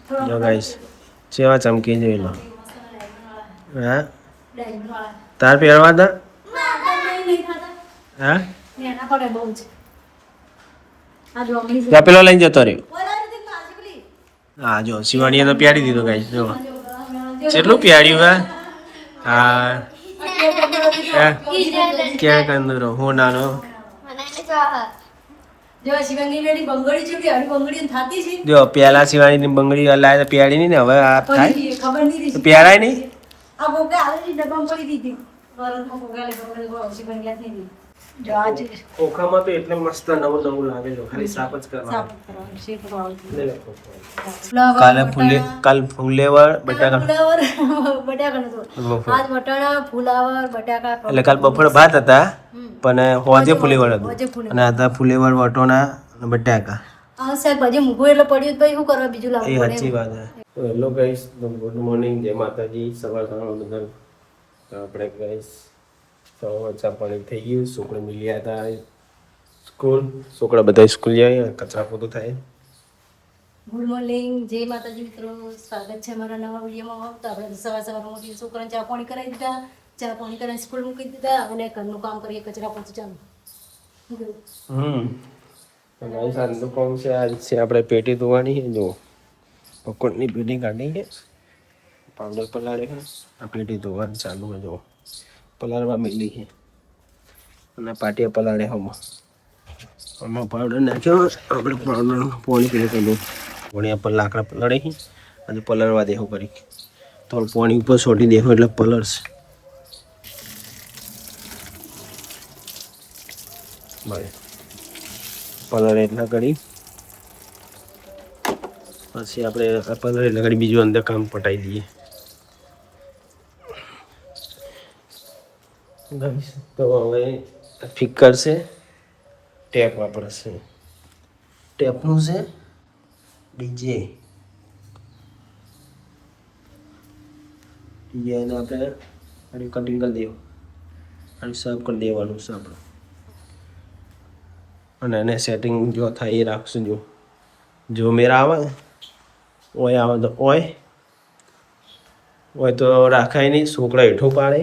જો ગાઈસ કેવા ચમકી જોઈ લો. હા તાર પહેરવા હતા હા પેલો લઈને જતો રહ્યો. હા જો શિવાણીએ તો પ્યારી દીધો ગાઈસ જો કેટલું પ્યાર્યું હા ક્યાં કંદરો હું નાનો જો પેલા શિવાણીની બંગડી લાય પ્યારી ની ને હવે આ થાય પ્યારાય નહીં. ખોખામાં તો એટલે મસ્ત નવું નવું લાગેલો ખાલી સાફ જ કરવાનું. કાલ ફુલેવર બટાકા એટલે કાલ બપોરે ભાત હતા પણ હોજે ફુલેવર હતું અને આ ફુલેવર વટોના બટાકા શાકભાજી મૂકવું એટલે પડ્યું ભાઈ શું કરવા બીજું લાવવું પડે. સાચી વાત છે. હેલો ગાઈસ ગુડ મોર્નિંગ જય માતાજી. સવાર બધા આપણે ગાઈસ સવાર ચા પાણી થઈ ગયું. છોકરા મળ્યા હતા સ્કૂલ છોકરા બધા સ્કૂલ જાય કચરા પોતું થાય. ગુડ મોર્નિંગ જય માતાજી મિત્રો, સ્વાગત છે અમારા નવા વિડીયોમાં. તો આપણે સવારમાં મોટી છોકરાને ચા પાણી કરાવી દીધા, ચા પાણી કરીને સ્કૂલ મૂકી દીધા અને ઘરનું કામ કરીએ કચરા પોતું ચાલુ. સાંજનું કામ છે આજ છે આપણે પેટી ધોવાની છે. જો પકોડની પેટી કાઢી છે, પાવડર પલાળે છે, આ પેટી ધોવાની ચાલુ છે. જો પલાળવા મેલી છે અને પાટિયા પલાળે આમાં પાવડર નાખ્યો. આપણે પાવડર પોણી કરી કર્યું પોણી પર લાકડા પલાળે છે અને પલળવા દેવું કરી થોડું પાણી ઉપર છોટી દેવું એટલે પલળશે. બરાબર પલળે એટલા કરી પછી આપણે પલળે એટલા કરી બીજું અંદર કામ પટાઈ દઈએ. તો હવે ફિકર છે ટેપ વાપરશે. ટેપનું છે ડીજે એને આપણે કટિંગ કરી દેવું અને સાફ કરી દેવાનું છે આપણે અને એને સેટિંગ જો થાય એ રાખશું. જો મેરા આવે ઓય આવે તો ઓય તો રાખાય નહીં. છોકરા હેઠું પાડે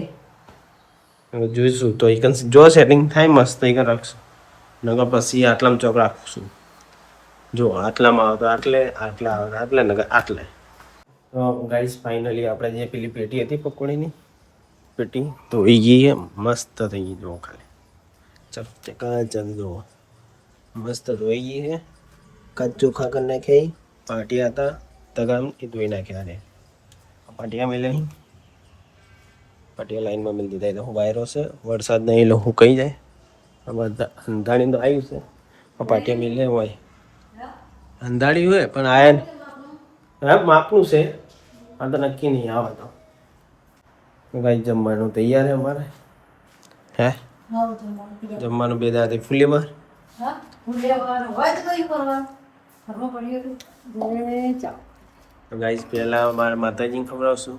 જોઈશું તો એ જો સેટિંગ થાય મસ્ત એ રાખશું. નગર પછી આટલામાં ચોક રાખશું. જો આટલામાં આવે તો આટલે આટલા આવે આટલે નગર આટલે. તો ગાઈસ ફાઇનલી આપણે જે પેલી પેટી હતી પકોડીની પેટી તો એ ગઈ મસ્ત થઈ ગઈ. જો ખાલી ચકચકા ચક જો મસ્ત ધોઈ ગઈ છે. કાચ ચોખા કરી નાખ્યા. પાટિયા હતા તગામ એ ધોઈ નાખ્યા. અરે પાટિયા મેલે પાટિયા લાઈનમાં મેળ દીધા. તો વાયરો છે વરસાદ નહીં એટલે હું કહી જાય અંધાણી તો આવ્યું છે. પાટિયા મેલે હોય અંધાડી હોય પણ આયા હા માપનું છે. આ તો નક્કી નહીં આવે તો ગાઈ જમવાનું તૈયાર છે અમારે. હે જમવાનું બે દાદા ફુલીમાં ગાઈસ પહેલા મારા માતાજીને ખવડાવશું.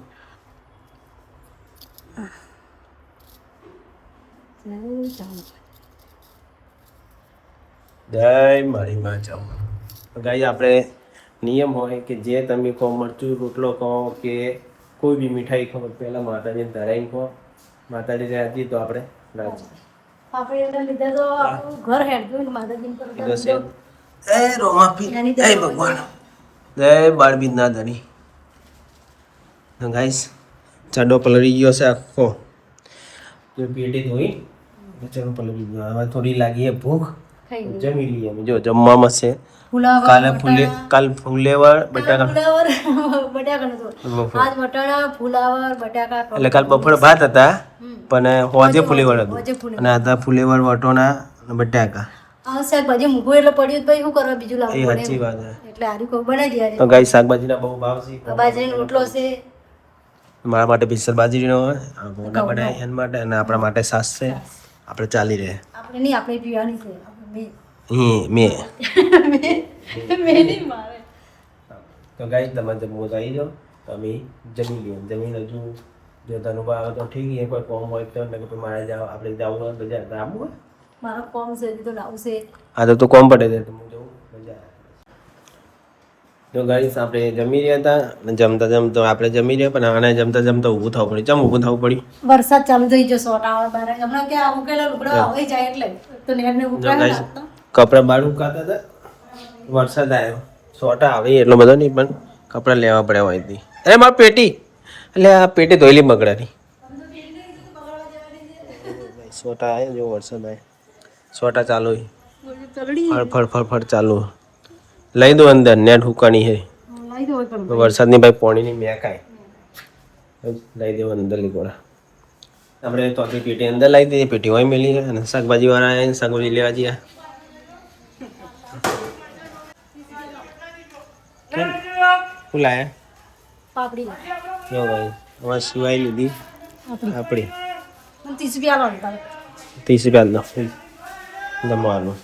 જય મારી માં જાઓ. ગાઈસ આપણે નિયમ હોય કે જે તમે કહો મરચું રોટલો કહો કે કોઈ બી મીઠાઈ ખો પહેલાં માતાજીને ધરાઈને કહો. માતાજી રાજી તો આપણે રાજી. ભગવાન જય બાળબીજના ધણી. ગાઈસ ચાડો પલળી ગયો છે આખો. પેટી ધોઈ ચાલો પલળી ગયો. હવે થોડી લાગી ભૂખ જમી લઈએ. જો જમવામાં છે કાલ ફુલેવર બટાકા એટલે કાલ બપોરે ભાત હતા પણ હોજે ફુલેવર હતું અને આ ફુલેવર વટોના બટાકા શાકભાજી મૂકવું એટલે પડ્યું ભાઈ શું કરવા બીજું લાવવું. એ સાચી વાત છે એટલે આરી કોઈ બનાવી દે. તો ગાઈસ શાકભાજીના બહુ ભાવ છે. બાજરીનો રોટલો છે મારા માટે પિસ્સર બાજરીનો હોય મોટા માટે એના માટે અને આપણા માટે સાસ છે. આપણે ચાલી રહે આપણે નહીં આપણે પીવાની છે. તો ગાઈસ તમે જમવું તો આવી જાઓ. તમે જમી લો. જમીન હજુ જો તને આવે તો ઠીક છે. કોઈ કોમ હોય તો મારે જાવ આપણે જવું હોય તો જાય આવવું હોય મારો કોમ છે તો આવશે. હા તો કોમ પડે છે તો હું જવું મજા તો ગાઈસ આપણે જમી રહ્યા હતા અને જમતા જમતા આપણે જમી રહ્યા પણ આને જમતા જમતા ઊભું થવું પડ્યું. ચમ ઊભું થવું પડ્યું? વરસાદ ચાલુ થઈ ગયો 100 ટાવર બાર હમણાં કે ઉકેલા લુગડા આવી જાય એટલે તો નેરને ઉકળાય કપડા બાર ઉકાતા હતા વરસાદ આવ્યો. સોટા આવે એટલો બધો નહીં પણ કપડા લેવા પડ્યા હોય હતી. અરે મારી પેટી એટલે આ પેટી ધોઈલી બગડાની સોટા આવ્યો જો વરસાદ આવ્યો સોટા ચાલુ ફળ ચાલુ લઈ દો અંદર નેટ હુકાની હે વરસાદની ભાઈ પોણીની મેકાય લઈ દેવો અંદર લીકોડા આપણે તો આપણી પેટી અંદર લાવી દીધી પેટી હોય મેલી અને શાકભાજી વાળા આવીને શાકભાજી લેવા જઈએ શું લાયા પાપડી જો ભાઈ અમારે સિવાય લીધી આપણી 30 રૂપિયા લો 30 રૂપિયા જમવાનું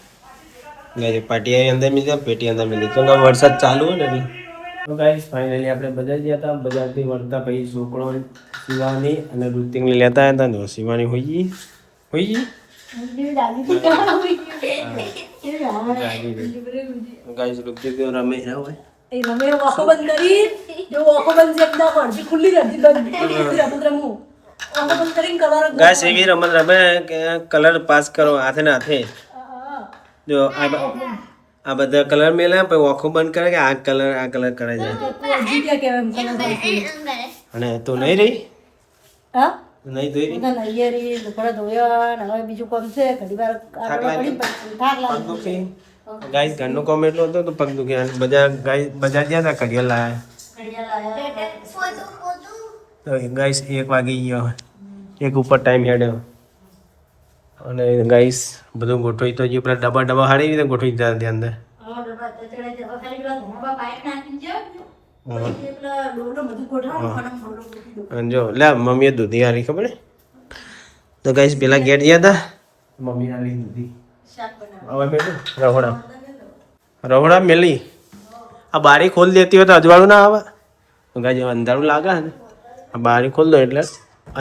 પાટી અંદર મિલી પેટી અંદર મિલી તો વરસાદ ચાલુ હોય ને એટલે તો ગાઈસ ફાઇનલી આપણે બજાર ગયા હતા બજારથી વળતા પછી છોકરો શિવાની અને ઋતિકને લેતા હતા ને શિવાની હોઈ ગાઈસ ઋતિક રમે હોય એ રમે આંખો બંધ કરી જો આંખો બંધ છે એકદમ અડધી ખુલ્લી કરતી બંધ રમું આંખો બંધ કરીને કલર ગાઈસ એવી રમત રમે કે કલર પાસ કરો હાથે ને હાથે જો આ બધા કલર મેલા પછી આંખો બંધ કરે કે આ કલર કરે છે અને તું નહીં રહી હા નહીં ધોઈ બધા નહીં રહી લુગડા ધોયા ને હવે બીજું કામ છે ઘડી વાર થાક લાગે ગાઈસ ઘરનું કામ એટલું હતું તો પગ દુખે અને બધા ગાઈસ બજાર ગયા હતા કડિયા લાયા તો ગાઈસ 1 વાગી ગયો એક ઉપર ટાઈમ હેડ્યો અને ગાઈસ બધું ગોઠવી તો જે પેલા ડબ્બા હારી રીતે ગોઠવી દીધા ત્યાં અંદર જો લે મમ્મીએ દૂધી હારી ખબર તો ગાઈસ પેલા ગેટ ગયા હતા મમ્મી હારી દૂધી હવે મેલું રહોડા મેલી આ બારી ખોલ દેતી હોય તો અજવાળું ના આવે તો ગાઈસ અંધારું લાગે ને આ બારી ખોલ દો એટલે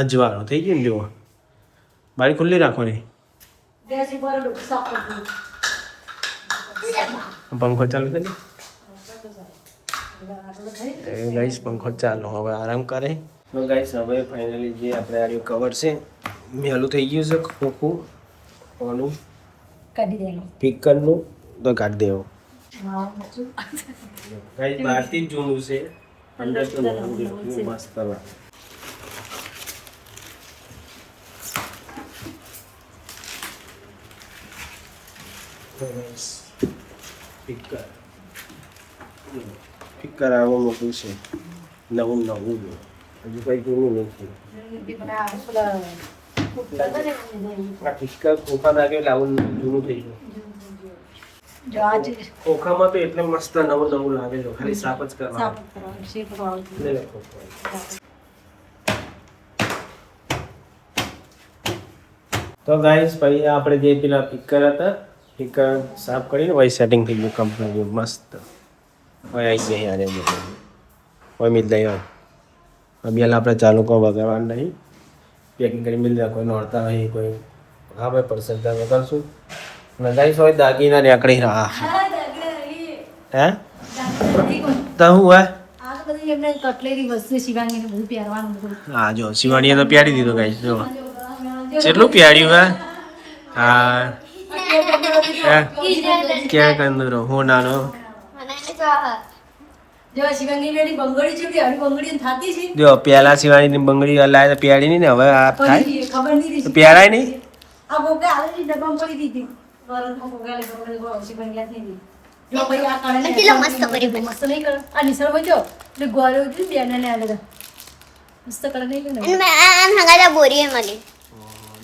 અજવાળું થઈ ગયું ને જુઓ બારી ખુલ્લી રાખવાની પંખો ચાલુ કરી ગાઈસ પંખો ચાલુ હવે આરામ કરે તો ગાઈસ હવે ફાઇનલી જે આપણે આર્યું કવર છે મેલું થઈ ગયું છે ખોખું ઓનું કાઢી દેવાનું પીકરનું તો કાઢી દેવું ગાઈસ બહારથી જ જૂનું છે અંદર તો મસ્ત કરવા પીકર આવો મોટું છે નવું હજુ કઈ જૂનું નથી આ પીકર ખોખા નાખ્યો એટલે આવું જૂનું થઈ ગયું ખોખામાં તો એટલે મસ્ત નવું લાગે છે ખાલી સાફ જ કરવા તો ગાઈસ પછી આપણે જે પેલા પીકર હતા પીકર સાફ કરીને વહી સેટિંગ થઈ ગયું કંપની મસ્ત હોય આવી ગઈ યાર એમ હોય મિલ દઈ હોય અભિયાલ આપણે ચાલુ કોઈ વગાડવાનું નહીં પેકિંગ કરી મિલ દે કોઈ નોરતા નહીં કોઈ હા ભાઈ પરસેન્ટા વગાડશું અને ગાઈસ હોય દાગીના નીકળી રહ્યા હે તો હું હોય હા જો શિવાણીએ તો પ્યારી દીધું ગાઈસ જો કેટલું પ્યાર્યું હે હા ક્યાં કંદરો હું નાનો જો પેલા શિવાણીની બંગડી લાય તો પ્યારી નહીં ને હવે આ થાય તો પ્યારાય નહીં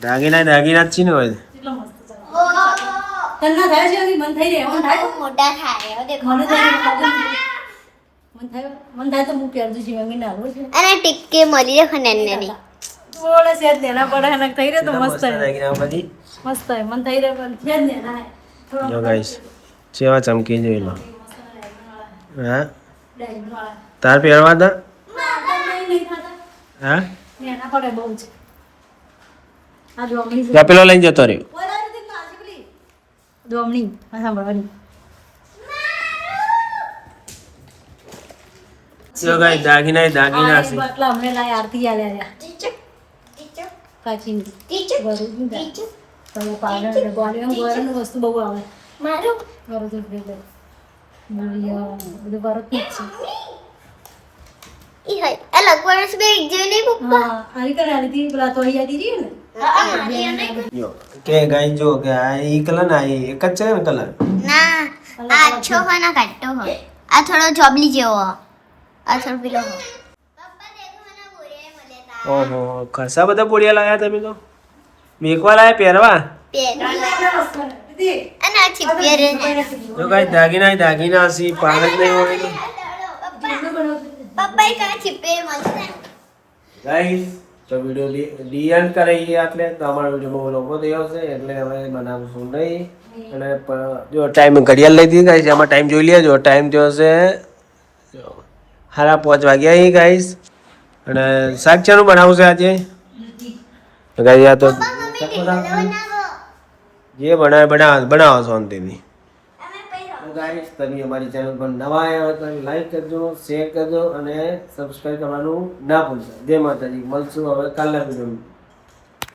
દાગીના દાગીના જ છે ને હોય ઠંડા થાય છે મન થઈ રહે મન થાય મોટા થાય દેખો મન થાય તો હું પહેરજો જીવંગી ના આવું છે અને ટિક્કે મળી રે ખનેને ની થોડે સેજ દેના પડે ને થઈ રહે તો મસ્ત દાગીના બધી મસ્ત હે મન થઈ રહે પણ સેજ દેના હે જો ગાઈસ સેવા ચમકી જોઈ લો હા તાર પહેરવા દા હા દેના પડે બહુ છે આ જો અમની જા પેલો લઈને જતો રહ્યો દોમણી સાંભળવાની જો ગાઈસ દાગીના દાગીના છે બાટલા અમને લાય આરતી આલ્યા કાચીની બરોબર તો પાવડર ગોળનું વસ્તુ બહુ આવે મારું બરોબર બધું બરોબર જ છે ઈ હોય અલગ વર્ષ બે જેવું નહીં પપ્પા હા આની કરે આની પેલા તો અહીંયા દીધી ને જો કે ગાઈસ જો કે આ ઈ કલર ના ઈ એક જ છે ને કલર ના આ અચ્છો હોય ના કાટો હોય આ થોડો જોબલી જેવો હોય. આ થોડો પેલો હોય. પપ્પા દેખો મને બોરિયા મળે તા ઓહો ખાસા બધા પોડિયા લાયા તમે તો મેકવા લાયા પહેરવા અને આ ચીપિયર જો ગાઈસ દાગીના છે પાલક નહીં હોય તો પપ્પા કા ચીપિયર મળશે ગાઈસ તો વિડીયો ડીએન કરી એટલે તો અમારો વિડીયો બહુ લોકો થયો છે એટલે હવે બનાવશું નહીં અને જો ટાઈમ ઘડિયાળ લઈ દીધી ગાઈસ એમાં ટાઈમ જોઈ લેજો ટાઈમ થયો છે 5:30 વાગ્યા અહીં ગાઈસ અને શાક ચાનું બનાવવું છે આજે તો ગાઈસ આ તો જે બનાવો શાંતિથી ગાઈસ તમે અમારી ચેનલ પર નવા આવ્યા હોય તો લાઈક કરજો શેર કરજો અને સબસ્ક્રાઈબ કરવાનું ના ભૂલતા જય માતાજી મળશું હવે કાલના વિડીયોમાં